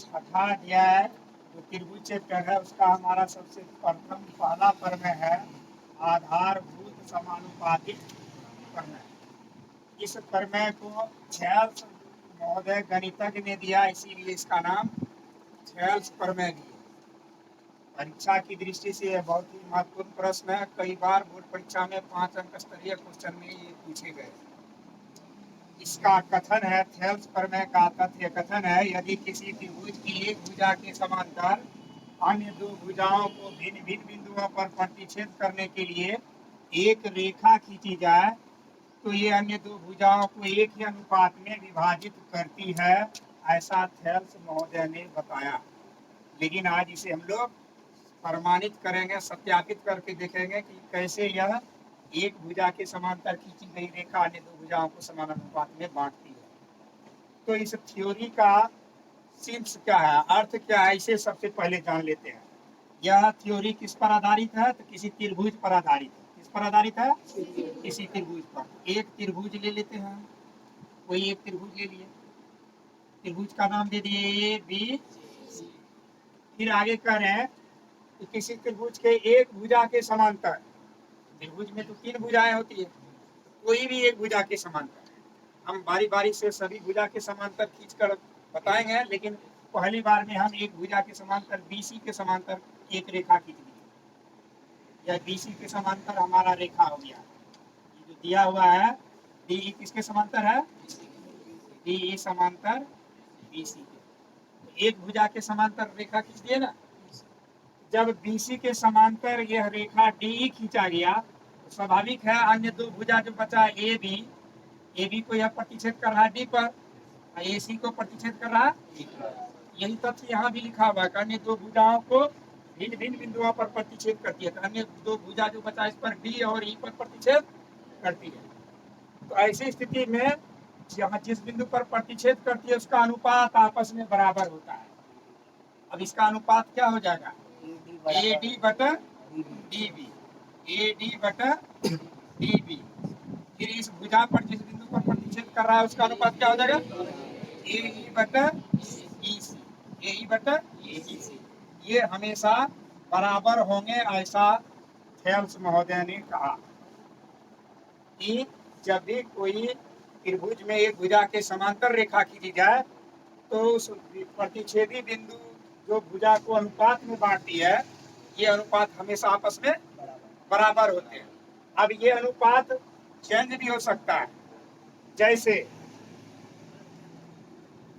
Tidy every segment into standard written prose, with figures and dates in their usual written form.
छठा अध्याय जो त्रिभुज चैप्टर है उसका हमारा सबसे प्रथम पहला प्रमेय है आधारभूत समानुपातिक प्रमेय। इस प्रमेय को थेल्स महोदय गणितज्ञ ने दिया, इसीलिए इसका नाम थेल्स प्रमेय दिया। परीक्षा की दृष्टि से यह बहुत ही महत्वपूर्ण प्रश्न है। कई बार बोर्ड परीक्षा में 5 अंक स्तरीय क्वेश्चन में ये पूछे गए। इसका कथन है, थेल्स प्रमेय का तथ्य कथन है, यदि किसी त्रिभुज की एक भुजा के समांतर अन्य दो भुजाओं को भिन्न भिन्न बिंदुओं पर प्रतिच्छेद करने के लिए एक रेखा खींची जाए तो ये अन्य दो भुजाओं को एक ही अनुपात में विभाजित करती है, ऐसा थेल्स महोदय ने बताया। लेकिन आज इसे हम लोग प्रमाणित करेंगे, सत्यापित करके देखेंगे कि कैसे यह एक भुजा के समांतर खींची गई रेखा अन्य दो भुजाओं को समान अनुपात में बांटती है। तो इस थ्योरी का सिंस क्या है, अर्थ क्या है, इसे सबसे पहले जान लेते हैं। यह थ्योरी किस पर आधारित है? तो किसी त्रिभुज पर आधारित है। किस पर आधारित है? किसी त्रिभुज पर। एक त्रिभुज ले लेते हैं, कोई एक त्रिभुज ले लिए, त्रिभुज का नाम दे दिए ए बी। फिर आगे कह रहे हैं कि किसी त्रिभुज के एक भुजा के समांतर, त्रिभुज में तो 3 भुजाएं होती है, कोई भी एक भुजा के समांतर, हम बारी बारी से सभी भुजा के समांतर खींचकर बताएंगे, लेकिन पहली बार में हम एक भुजा के समांतर बीसी के समांतर एक रेखा खींच दी। यह बीसी के समांतर हमारा रेखा हो गया। ये जो दिया हुआ है डी किसके समांतर है? डी समांतर बीसी के। तो एक भुजा के समांतर रेखा खींच दिए ना। जब बीसी के समांतर यह रेखा डी खींचा गया तो स्वाभाविक है अन्य दो भुजा जो बचा ए बी को यह प्रतिच्छेद कर रहा है डी पर, ए सी को प्रतिच्छेद कर रहा है। यही तथ्य यहाँ भी लिखा हुआ है कि अन्य दो भुजाओं को भिन्न भिन्न बिंदुओं पर प्रतिच्छेद करती है। तो अन्य दो भुजा जो बचा इस पर डी और ई पर प्रतिच्छेद करती है। तो ऐसी स्थिति में यहाँ जिस बिंदु पर प्रतिच्छेद करती है उसका अनुपात आपस में बराबर होता है। अब इसका अनुपात क्या हो जाएगा? ए डी बटा डी बी, ए डी बटा डी बी। फिर इस भुजा पर जिस बिंदु पर प्रतिच्छेद कर रहा है उसका अनुपात क्या हो जाएगा? ए ई बटा ई सी, ए ई बटा ई सी। ये हमेशा बराबर होंगे, ऐसा थेल्स महोदय ने कहा कि जब भी कोई त्रिभुज में एक भुजा के समांतर रेखा खींची जाए तो उस प्रतिच्छेदी बिंदु जो भुजा को अनुपात में बांटती है, ये अनुपात हमेशा आपस में बराबर होते हैं। अब ये अनुपात चेंज भी हो सकता है, जैसे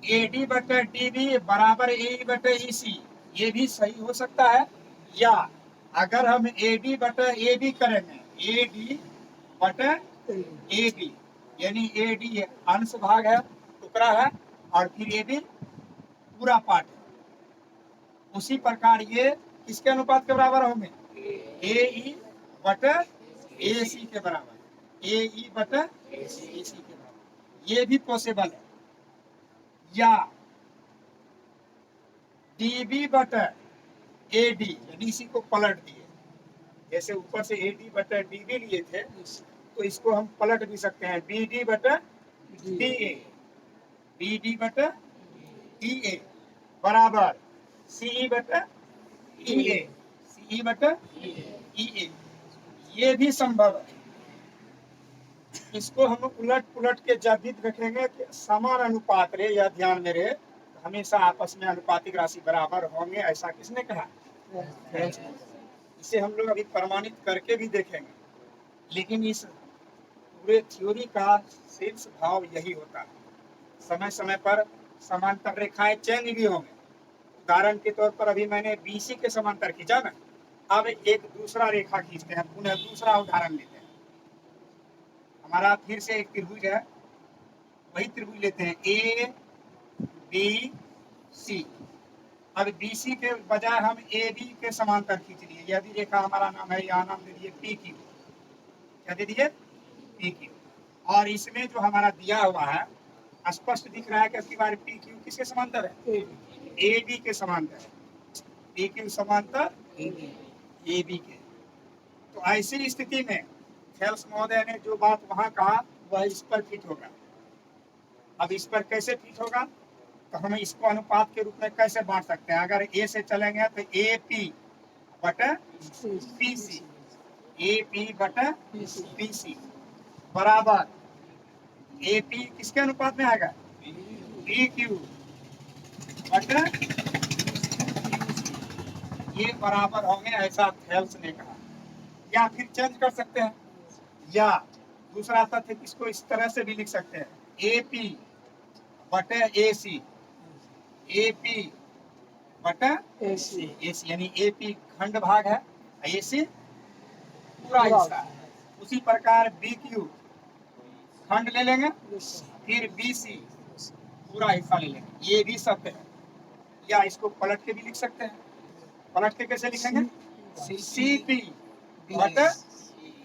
ए डी बटे डी बी बराबर ए बटे ई सी, ये भी सही हो सकता है। या अगर हम ए डी बटे ए बी करेंगे, ए डी बटे ए बी, यानी ए डी अंश भाग है, टुकड़ा है, और फिर ए बी पूरा पार्ट है। उसी प्रकार ये किसके अनुपात के बराबर होंगे? ए ई बटे ए सी के बराबर, ए ई बटे ए सी के बराबर। ये भी पॉसिबल है। या डी बी बटे ए डी, यानी इसी को पलट दिए, जैसे ऊपर से ए डी बटे डी बी लिए थे तो इसको हम पलट भी सकते हैं, बी डी बटे डी ए, बी डी बटे डी ए बराबर सी ई बटे ई ए, सी ई बटे ई ए। ये भी संभव है। इसको हम उलट पुलट के जब भी रखेंगे कि समान अनुपात रहे, यह ध्यान में रहे, हमेशा आपस में अनुपातिक राशि बराबर होंगे, ऐसा किसने कहा? इसे हम लोग अभी प्रमाणित करके भी देखेंगे। लेकिन इस पूरे थ्योरी का शीर्ष भाव यही होता है। समय समय पर समांतर रेखाएं चेंज भी होंगे। उदाहरण के तौर पर अभी मैंने बीसी के समांतर खींचा ना, अब एक दूसरा रेखा खींचते हैं, पुनः दूसरा उदाहरण लेते हैं। हमारा फिर से एक त्रिभुज है, वही त्रिभुज लेते हैं ए बी सी। अब बीसी के बजाय हम ए बी के समांतर खींच लिए, यह भी रेखा हमारा नाम है, यहाँ नाम दे दिए पी क्यू। क्या दे दिए? P Q. और इसमें जो हमारा दिया हुआ है स्पष्ट दिख रहा है कि इसकी बार पी क्यू किसके समांतर है? ए बी के समांतर है। पी क्यू समांतर ए बी के। तो ऐसी स्थिति में थेल्स महोदय ने जो बात वहां कहा वह इस पर फिट होगा। अब इस पर कैसे फिट होगा? तो हम इसको अनुपात के रूप में कैसे बांट सकते हैं? अगर ए से चलेंगे तो ए पी बटा पी सी, ए पी बटा पी सी बराबर ए पी किसके अनुपात में आएगा? पी क्यू बटा, ये बराबर होंगे, ऐसा थेल्स ने कहा। या फिर चेंज कर सकते हैं, या दूसरा तथ्य किसको इस तरह से भी लिख सकते हैं, ए पी बटे ए सी, ए पी बटा ए सी, यानी ए पी खंड भाग है, ए सी पूरा हिस्सा है। उसी प्रकार बी क्यू खंड ले लेंगे, फिर बी सी पूरा हिस्सा ले लेंगे, ये भी सत्य है। या इसको पलट के भी लिख सकते हैं। पलट के कैसे लिखेंगे? सी पी बटा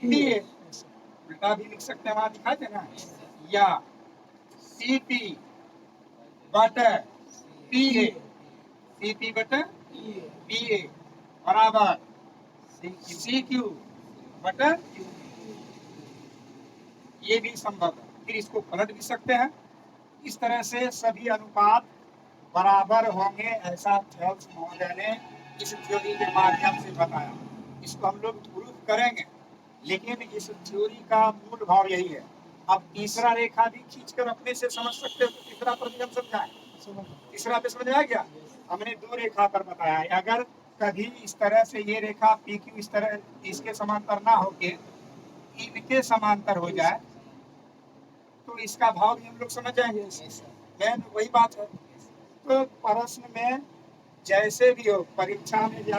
पी ए, उल्टा भी लिख सकते हैं, वहां दिखाए थे ना। या सी पी बटा पी ए, सी पी बटा पी ए बराबर सी क्यू बटा, ये भी संभव है। फिर इसको पलट भी सकते हैं। इस तरह से सभी अनुपात बराबर होंगे, ऐसा थेल्स महोदय ने इस थ्योरी के माध्यम से बताया। इसको हम लोग प्रूफ करेंगे, लेकिन इस थ्योरी का मूल भाव यही है। अब तीसरा रेखा भी खींचकर अपने से समझ सकते हो, तो तीसरा पर भी हम समझाएं। तीसरा पे समझ आ गया? हमने दो रेखा पर बताया है। अगर कभी इस तरह से ये रेखा पी क्यू इस तरह इसके समांतर ना होके इनके समांतर हो जाए, तो इसका भाव भी हम लोग समझ जाएंगे। मैन वही बात है। तो प्रश्न में जैसे भी हो, परीक्षा में या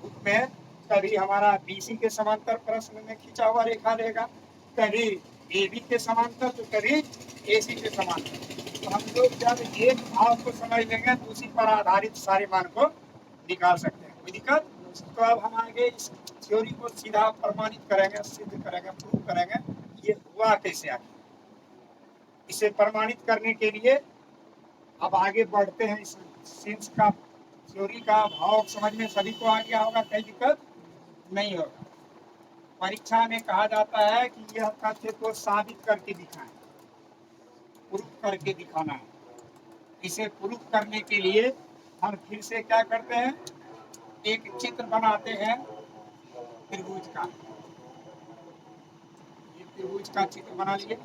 बुक में कभी हमारा बीसी के समांतर प्रश्न में खींचा हुआ रेखा रहेगा, कभी एबी के समांतर, तो कभी एसी के समांतर। तो हम लोग जब एक भाव को समझ लेंगे तो उसी पर आधारित सारे मान को निकाल सकते हैं। कोई दिक्कत? तो अब हम आगे इस थ्योरी को सीधा प्रमाणित करेंगे, सिद्ध करेंगे, प्रूव करेंगे ये हुआ कैसे आगे। इसे प्रमाणित करने के लिए अब आगे बढ़ते हैं। इस सेंस का थ्योरी का भाव समझ में सभी को आ गया होगा, कोई दिक्कत नहीं होगा। परीक्षा में कहा जाता है कि यह तथ्य को साबित करके दिखाएं, प्रूफ करके दिखाना है। इसे प्रूफ करने के लिए हम फिर से क्या करते हैं, एक चित्र बनाते हैं त्रिभुज का। ये त्रिभुज का चित्र बना लिए,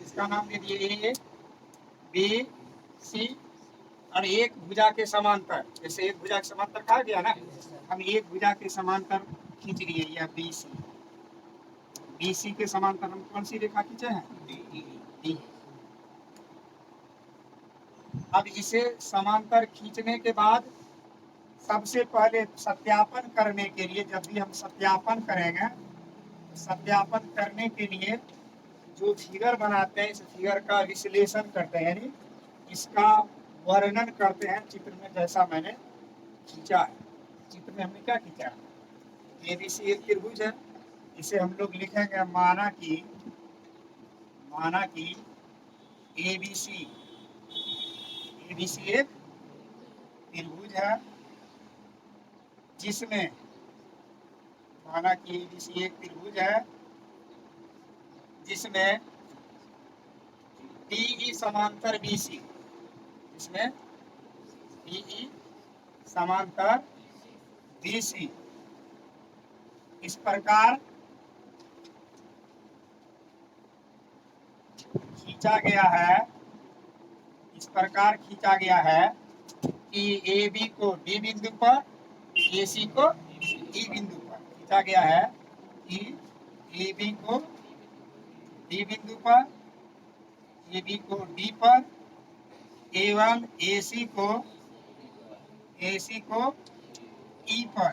इसका नाम दे दिए ए बी सी, और एक भुजा के समांतर, जैसे एक भुजा के समांतर कहा गया ना, हम एक भुजा के समांतर खींच लिए, या बी सी। बी सी के समांतर हम कौन सी रेखा खींचे हैं? डी। अब इसे समांतर खींचने के बाद सबसे पहले सत्यापन करने के लिए, जब भी हम सत्यापन करेंगे, सत्यापन करने के लिए जो फिगर बनाते हैं, इस फिगर का विश्लेषण करते हैं, यानी इसका वर्णन करते हैं चित्र में, जैसा मैंने खींचा है। चित्र में हमने क्या खींचा है? एबीसी एक त्रिभुज है। इसे हम लोग लिखेंगे, माना कि एबीसी एक त्रिभुज है, जिसमें माना कि एबीसी एक त्रिभुज है जिसमें डीई समांतर बीसी, इसमें डीई समांतर बीसी इस प्रकार खींचा गया है कि ए बी को डी बिंदु पर, ए सी को ई बिंदु पर खींचा गया है, कि ए बी को डी बिंदु पर, ए बी को डी पर, एवं ए सी को ई पर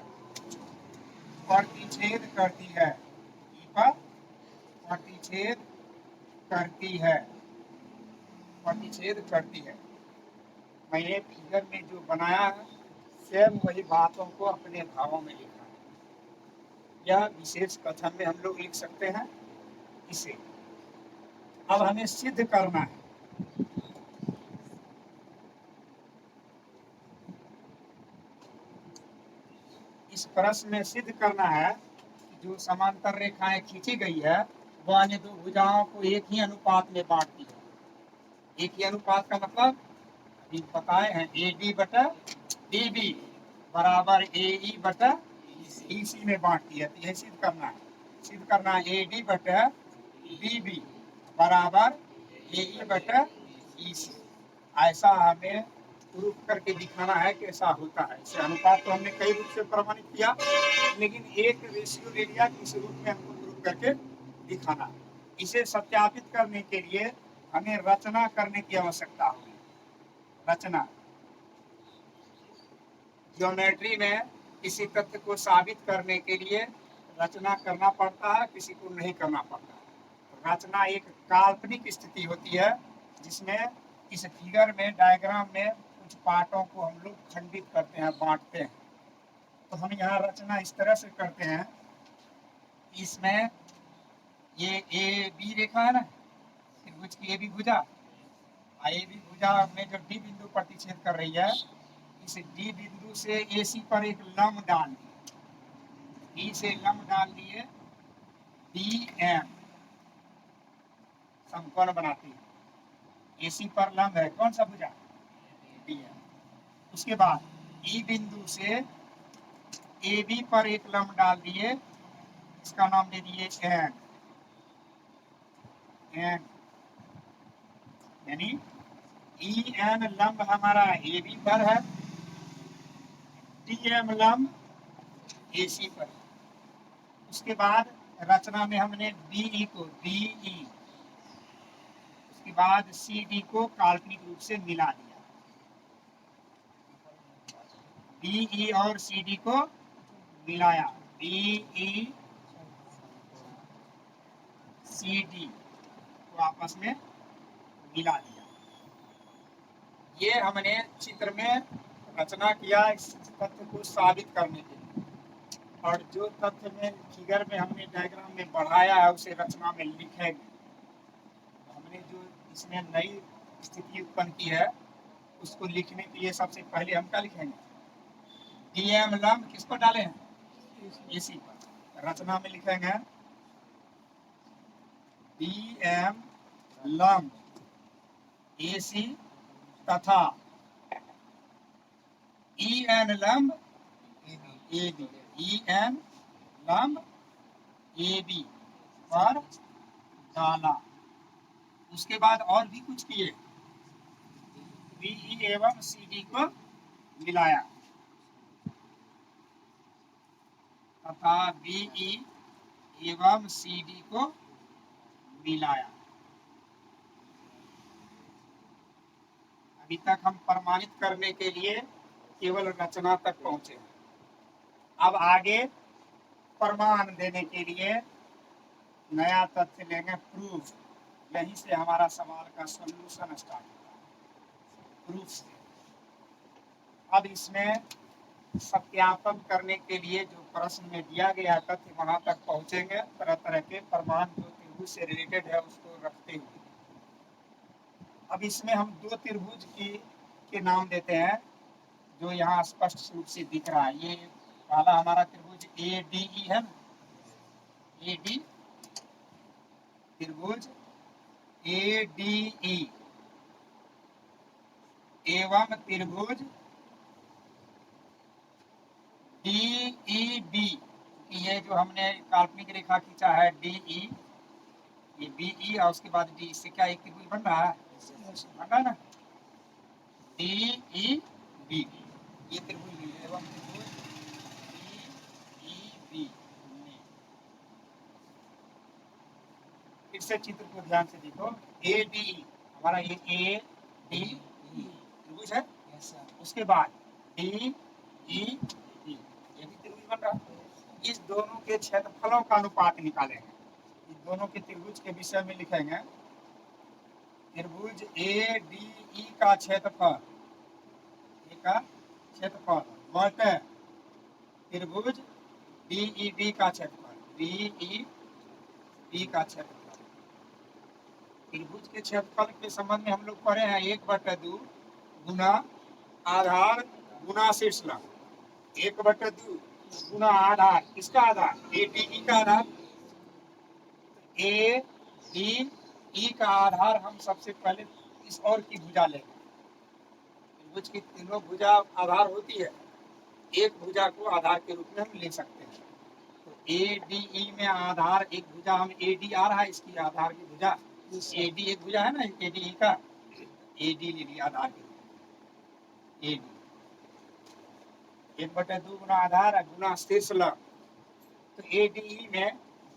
प्रतिच्छेद करती है, ई पर प्रतिच्छेद करती है। मैंने फिगर में जो बनाया है, सेम वही बातों को अपने भावों में लिखा है। यह विशेष कथन में हम लोग लिख सकते हैं इसे। अब हमें सिद्ध करना है। इस प्रश्न में सिद्ध करना है कि जो समांतर रेखाएं खींची गई है, वह अन्य दो भुजाओं को एक ही अनुपात में बांटती है। एक ही अनुपात का मतलब अभी बताए हैं, AD बटा DB बराबर AE बटा EC में बांट दिया। तो यह सिद्ध करना है AD बटा DB बराबर AE बटा EC। ऐसा हमें प्रूफ करके दिखाना है कि ऐसा होता है। इसे अनुपात तो हमने कई रूप से प्रमाणित किया, लेकिन एक रेशियो ले लिया कि इस रूप में हमको प्रूफ करके दिखाना। इसे सत्यापित करने के लिए हमें रचना करने की आवश्यकता होगी। रचना ज्योमेट्री में किसी तथ्य को साबित करने के लिए रचना करना पड़ता है, किसी को नहीं करना पड़ता है। रचना एक काल्पनिक स्थिति होती है जिसमें इस फिगर में, डायग्राम में कुछ पार्टों को हम लोग खंडित करते हैं, बांटते हैं। तो हम यहाँ रचना इस तरह से करते हैं, इसमें ये AB रेखा है ना, त्रिभुज की AB भुजा, AB भुजा में जो D बिंदु प्रतिच्छेद कर रही है, इस D बिंदु से AC पर एक लंब डाल दिए, D से लंब डाल दिए, DM समकोण बनाती है। AC पर लंब है कौन सा भुजा? DM। उसके बाद E बिंदु से AB पर एक लंब डाल दिए, इसका नाम दे दिए N, यानी EN लंब हमारा AB पर है, DM लंब AC पर। उसके बाद रचना में हमने BE को DE, उसके बाद CD को काल्पनिक रूप से मिला दिया, BE और CD को मिलाया, BE CD को आपस में मिला दिया। ये हमने चित्र में रचना किया इस तथ्य को साबित करने के लिए, और जो तथ्य में फिगर में हमने डायग्राम में बढ़ाया है उसे रचना में लिखेंगे। हमने जो इसमें नई स्थिति उत्पन्न की है उसको लिखने के लिए सबसे पहले हम क्या लिखेंगे? DM लंब किस पर डाले हैं? AC पर। रचना में लिखेंगे DM लंब AC तथा EN लंब AB, EN लंब AB पर डाला। उसके बाद और भी कुछ किए, BE एवं CD को मिलाया तथा BE एवं CD को मिलाया। अभी तक हम प्रमाणित करने के लिए केवल रचना तक पहुंचे। अब आगे प्रमाण देने के लिए नया तथ्य लेंगे, प्रूफ। यहीं से हमारा सवाल का सॉल्यूशन स्टार्ट होता है, प्रूफ से। अब इसमें सत्यापन करने के लिए जो प्रश्न में दिया गया तथ्य वहां तक पहुंचेंगे, तरह तरह के प्रमाण जो त्रिभुज से रिलेटेड है उसको रखते हुए। अब इसमें हम दो त्रिभुज के नाम देते हैं जो यहाँ स्पष्ट रूप से दिख रहा है। ये पहला हमारा त्रिभुज ADE है ना, AD त्रिभुज ADE एवं त्रिभुज DEB। ये जो हमने काल्पनिक रेखा खींचा है DE, ये BE और उसके बाद D, इससे क्या एक त्रिभुज बन रहा है? बन रहा है ना, DEB। ये त्रिभुज एवं त्रिभुज DEB। फिर से चित्र को ध्यान से देखो, ADE हमारा ये ADE त्रिभुज है, उसके बाद DEB, ये भी त्रिभुज बन रहा है। इस दोनों के क्षेत्रफलों का अनुपात निकालेंगे। इस दोनों के त्रिभुज के विषय में लिखेंगे, त्रिभुज ADE का क्षेत्रफल, का क्षेत्रफल बटे त्रिभुज DEB का क्षेत्रफल, DEB का क्षेत्रफल। त्रिभुज के क्षेत्रफल के संबंध में हम लोग पढ़े हैं 1/2 गुना आधार गुना शीर्षलंब, 1/2 गुना आधार। किसका आधार? ADE का आधार। ADE का आधार हम सबसे पहले इस और की भुजा लेंगे। त्रिभुज की तीनों भुजा आधार होती है, एक भुजा को आधार के रूप में हम ले सकते हैं। तो ADE में आधार एक भुजा, हम AD आ रहा है इसकी आधार की भुजा, AD एक भुजा है ना ADE का, AD ले लिया आधार के रूप में। AD 1/2 गुना आधार गुना शीर्ष लंब। तो ADE में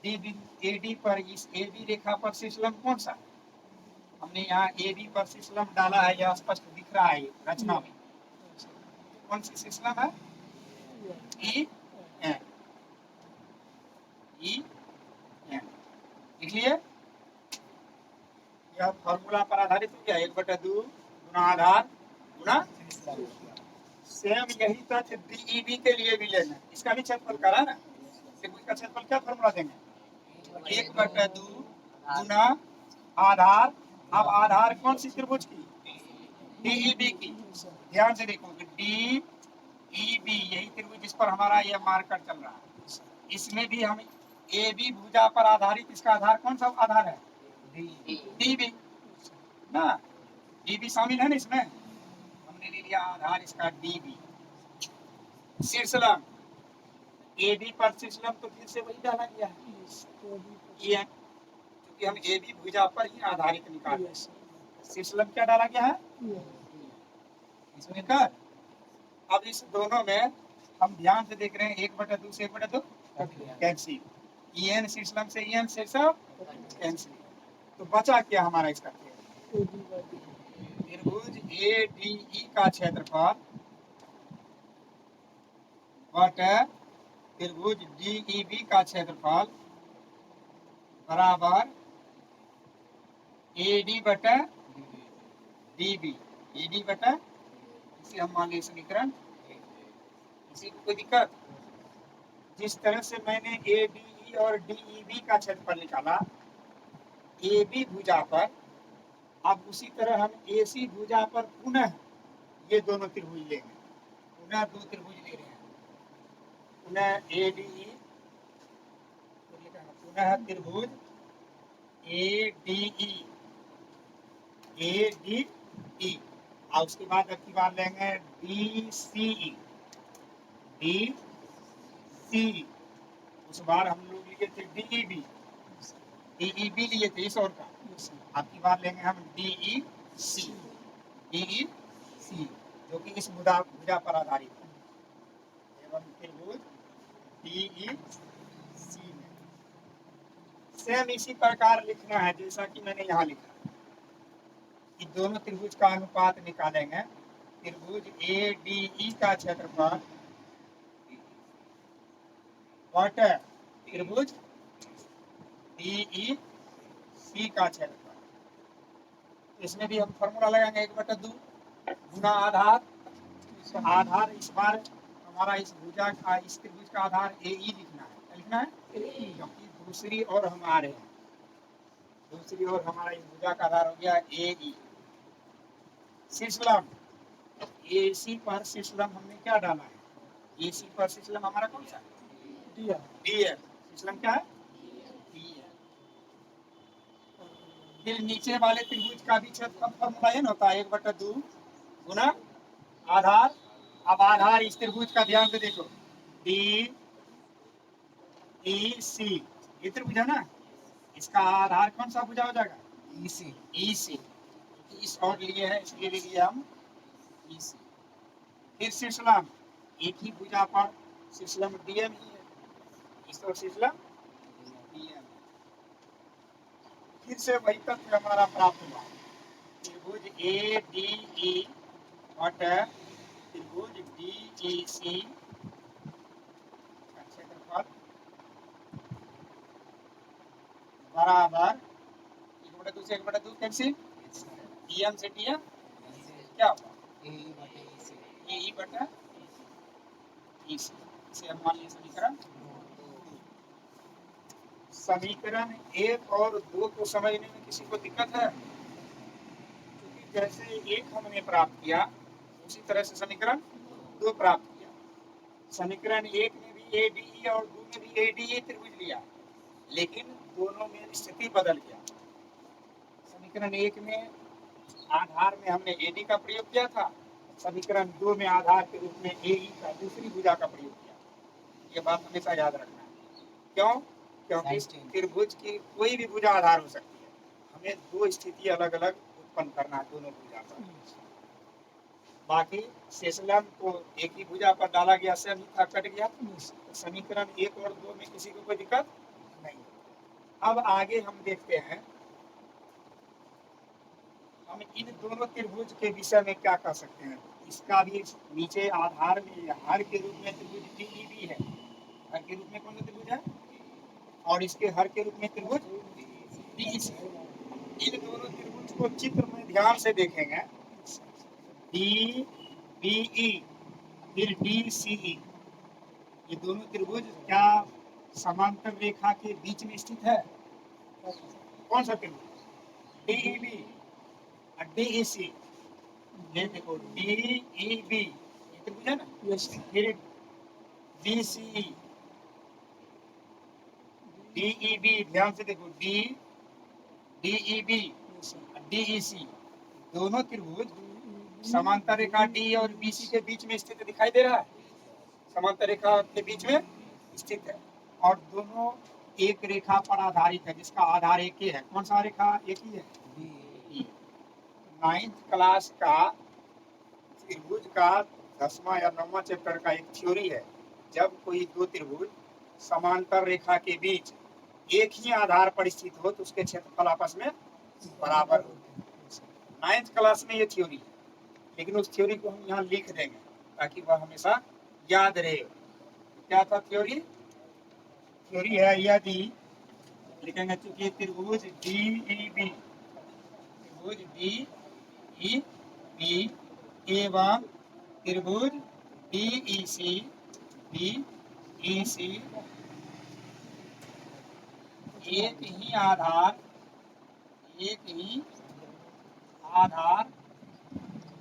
AD पर इस AB रेखा पर शीर्ष लंब कौन सा है? हमने यहाँ AB पर शीर्ष लंब डाला है, यह स्पष्ट दिख रहा है रचना में। कौन सी शीर्ष लंब है? EN। इसलिए यह फॉर्मूला पर आधारित हो गया, 1/2 गुना आधार गुना। सेम यही तथ्य DEB के लिए भी लेना है, इसका भी क्षेत्रफल करा ना, त्रिभुज का क्षेत्रफल क्या फॉर्मूला देंगे? 1/2 गुना आधार। अब आधार कौन सी त्रिभुज की? DEB की। ध्यान से देखो DEB यही त्रिभुज जिस पर हमारा यह मार्कर चल रहा है, इसमें भी हम AB भुजा पर आधारित, इसका आधार कौन सा आधार है? DB ना, DB शामिल है ना इसमें, हमने ले लिया आधार इसका DB। शीर्ष लंब AB पर शीर्ष लंब तो फिर से वही डाला गया है EN, क्योंकि हम AB भुजा पर ही आधारित निकाले। शीर्ष लंब क्या डाला गया है? इसमें कर। अब इस दोनों में हम ध्यान से देख रहे हैं, 1/2 से 1/2 कैंसिल, EN शीर्ष लंब से EN शीर्ष कैंसिल। तो बचा क्या हमारा इसका? त्रिभुज ADE का क्षेत्रफल बटे त्रिभुज DEB का क्षेत्रफल बराबर AD बटे DB। AD बटे, इसे हम मान लें समीकरण। इसी को कोई दिक्कत? जिस तरह से मैंने ADE और DEB का क्षेत्रफल निकाला AB भुजा पर, अब उसी तरह हम AC भुजा पर पुनः ये दोनों त्रिभुज लेंगे, पुनः दो त्रिभुज ले रहे हैं, पुनः ADE, पुनः त्रिभुज ADE और उसके बाद अब की बार लेंगे DCE। उस बार हम लोग लिए थे DEB लिए थे इस और का, अब की बार लेंगे हम DEC जो कि इस भुजा पर आधारित है। एवं त्रिभुज DEC में सेम इसी प्रकार लिखना है जैसा कि मैंने यहाँ लिखा। कि दोनों त्रिभुज का अनुपात निकालेंगे। त्रिभुज ADE का क्षेत्रफल बटे त्रिभुज DEC का क्षेत्रफल। इसमें भी हम फॉर्मूला लगाएंगे 1/2 गुना आधार। आधार इस बार हमारा इस भुजा का, इस त्रिभुज का आधार AE लिखना है, क्या लिखना है? क्योंकि दूसरी ओर हम आ रहे हैं, दूसरी ओर हमारा इस भुजा का आधार हो गया AE। शीर्ष लंब AC पर शीर्ष लंब हमने क्या डाला है? AC पर शीर्ष लंब हमारा कौन सा? DF। शीर्ष लंब क्या है? DF। फिर नीचे वाले त्रिभुज का भी क्षेत्रफल फॉर्मूला ये होता है 1/2 गुना आधार। अब आधार इस त्रिभुज का ध्यान से देखो, DEC ये त्रिभुज है ना, इसका आधार कौन सा भुजा हो जाएगा? EC। इस और लिए है इसलिए ले लिया हम EC। फिर शीर्ष लंब एक ही भुजा पर शीर्ष लंब DM ही है, इस और शीर्ष लंब DM। फिर से वही तथ्य हमारा प्राप्त हुआ, त्रिभुज ADE बटे त्रिभुज DEC का क्षेत्रफल बराबर 1/2 से 1/2 कैंसिल, DM से DM क्या होगा? AE बटा EC। इसे हम मान लिया समीकरण 1 और 2 को समझने में किसी को दिक्कत है? क्योंकि जैसे 1 हमने प्राप्त किया उसी तरह से समीकरण 2 प्राप्त किया। समीकरण 1 में भी ADE और 2 में भी ADE त्रिभुज लिया, लेकिन दोनों में स्थिति बदल गया। समीकरण 1 में आधार में हमने एडी का प्रयोग किया था, समीकरण 2 में आधार के रूप में एई का दूसरी भुजा का प्रयोग किया। ये बात हमेशा याद रखना है। क्यों? क्योंकि त्रिभुज की कोई भी भुजा आधार हो सकती है। हमें दो स्थिति अलग अलग उत्पन्न करना है दोनों भुजा पर। बाकी शेषलम को एक ही भुजा पर डाला गया, सब था कट गया, तो समीकरण 1 और 2 में किसी को कोई दिक्कत नहीं। अब आगे हम देखते हैं, हम इन दोनों त्रिभुज के विषय में क्या कह सकते हैं। इसका भी नीचे आधार में हर के रूप में त्रिभुज DEB है। हर के रूप में कौन सा त्रिभुज है, और इसके हर के रूप में त्रिभुज DEC है। इन दोनों त्रिभुज को चित्र में ध्यान से देखेंगे, DBE फिर DCE, ये दोनों त्रिभुज क्या समांतर रेखा के बीच में स्थित है? कौन सा त्रिभुज? DEB और DEC। ये देखो DEB ये त्रिभुज है ना, फिर DCE, DEB ध्यान से देखो, DEB DEC, दोनों त्रिभुज समांतर रेखा डी और बीसी के बीच में स्थित दिखाई दे रहा है, समांतर रेखा के बीच में स्थित है, और दोनों एक रेखा पर आधारित है जिसका आधार एक ही है। कौन सा रेखा एक ही है? 9th क्लास का त्रिभुज का 10वां या 9वां चैप्टर का एक थ्योरी है, जब कोई दो त्रिभुज समांतर रेखा के बीच एक ही आधार पर स्थित हो तो उसके क्षेत्रफल आपस में बराबर होते हैं। 9th क्लास में ये थ्योरी है, लेकिन उस थ्योरी को हम यहाँ लिख देंगे ताकि वह हमेशा याद रहे। क्या था थ्योरी? थ्योरी है यदि, लिखेंगे चूंकि त्रिभुज DEB एवं त्रिभुज DEC एक ही आधार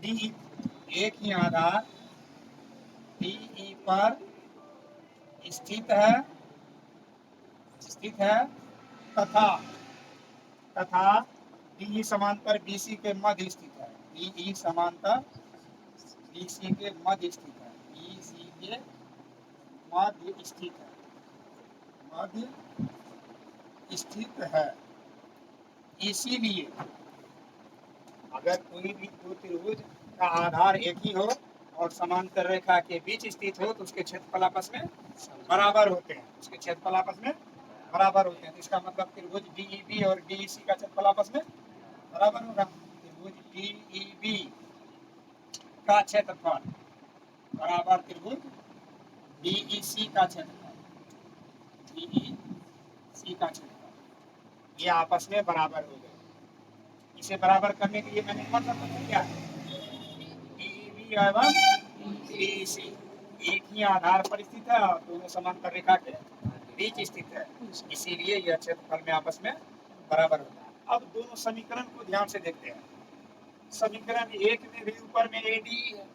DE, एक ही आधार DE पर स्थित है तथा DE समांतर BC के मध्य स्थित है। DE समांतर BC के मध्य स्थित है। BC के मध्य स्थित है। इसीलिए अगर कोई भी दो त्रिभुज का आधार एक ही हो और समांतर रेखा के बीच स्थित हो तो उसके क्षेत्रफल आपस में बराबर होते हैं। तो इसका मतलब त्रिभुज DEB और DEC का क्षेत्रफल आपस में बराबर होगा। त्रिभुज DEB का क्षेत्रफल बराबर त्रिभुज DEC का क्षेत्रफल, ये आपस में बराबर हो गए। इसे बराबर करने के लिए मैंने कौन सा पत्र किया है? DEB एवं DEC एक ही आधार पर स्थित है और दोनों समांतर रेखा के बीच स्थित है, इसीलिए यह क्षेत्रफल में आपस में बराबर होता है। अब दोनों समीकरण को ध्यान से देखते हैं। समीकरण 1 में भी ऊपर में ADE है,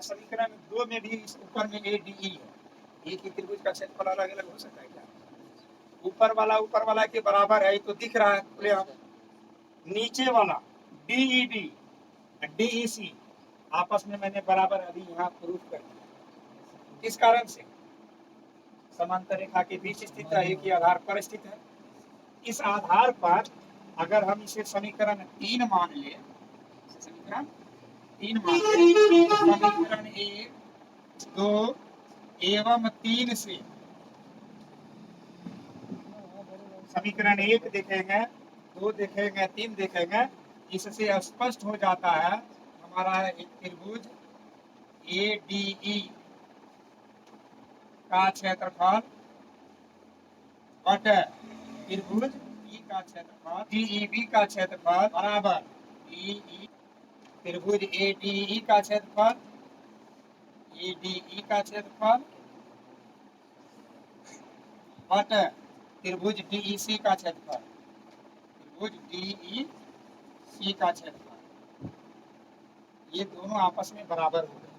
समीकरण 2 में भी ऊपर में ADE है। एक ही त्रिभुज का क्षेत्रफल अलग अलग हो सकता है क्या? ऊपर वाला के बराबर है तो दिख रहा है खुले। नीचे वाला DEB DEC आपस में मैंने बराबर अभी यहाँ प्रूफ कर दिया। किस कारण से? समांतर रेखा के बीच स्थित है, एक ही आधार पर स्थित है। इस आधार पर अगर हम इसे समीकरण 3 मान ले, समीकरण 1, 2 एवं 3 से समीकरण 1 देखेंगे, 2 देखेंगे, 3 देखेंगे, इससे स्पष्ट हो जाता है हमारा एक त्रिभुज ADE का क्षेत्रफल बटे त्रिभुज E का क्षेत्रफल DEB का क्षेत्रफल बराबर त्रिभुज ADE का क्षेत्रफल बटे त्रिभुज DEC का क्षेत्रफल, ये दोनों आपस में बराबर हो गए।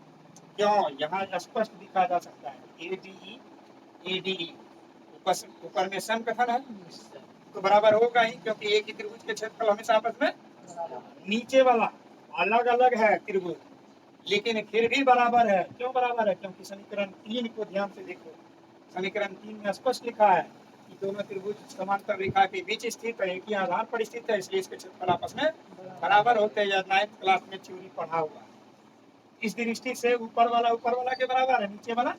क्यों? यहाँ स्पष्ट दिखा जा सकता है ADE ऊपर में सम कथन है तो बराबर होगा ही, क्योंकि एक ही त्रिभुज के क्षेत्रफल हमेशा आपस में नीचे वाला अलग अलग है त्रिभुज, लेकिन फिर भी बराबर है। क्यों बराबर है? क्योंकि समीकरण 3 को ध्यान से देखो। समीकरण 3 में स्पष्ट लिखा है कि दोनों त्रिभुज समांतर रेखा के बीच स्थित है, एक ही आधार पर स्थित है, इसलिए इसके क्षेत्रफल आपस में बराबर होते हैं। या 9th क्लास में थ्योरी पढ़ा हुआ है। इस दृष्टि से ऊपर वाला के बराबर है, नीचे वाला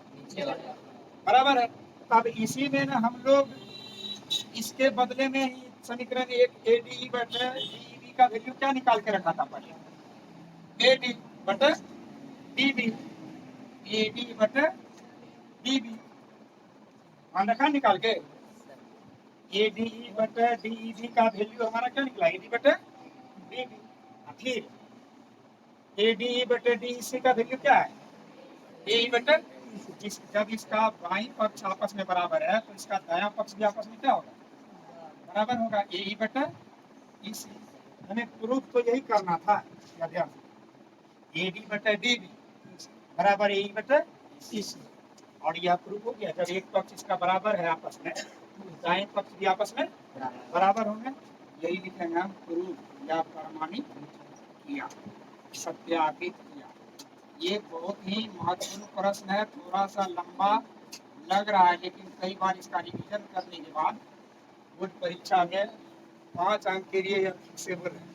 बराबर है। अब इसी में ना हम लोग इसके बदले में ही समीकरण 1 ADE बटे DEB का वैल्यू क्या निकाल के रखा था पहले? AD बटे DB, AD बटे DB मान रखा निकाल के। ADE बटे DEB का वैल्यू हमारा क्या निकला? AD बटे DB। फिर ADE बटे DEC का वैल्यू क्या है? AE बटे, जब इसका बाईं पक्ष आपस में बराबर है तो इसका दायां पक्ष भी आपस में क्या होगा? बराबर होगा। AE बटे EC। हमें प्रूफ तो यही करना था। AD बटे DB बराबर AE बटे EC, और यह प्रूफ हो गया। जब एक पक्ष इसका बराबर है आपस में, दाएं पक्ष भी आपस में बराबर होंगे। यही लिखेंगे हम, प्रूफ या प्रमाणित किया, सत्यापित किया। ये बहुत ही महत्वपूर्ण प्रश्न है। थोड़ा सा लंबा लग रहा है, लेकिन कई बार इसका रिवीजन करने के बाद बोर्ड परीक्षा में 5 अंक के लिए यह फिक्सेबल है।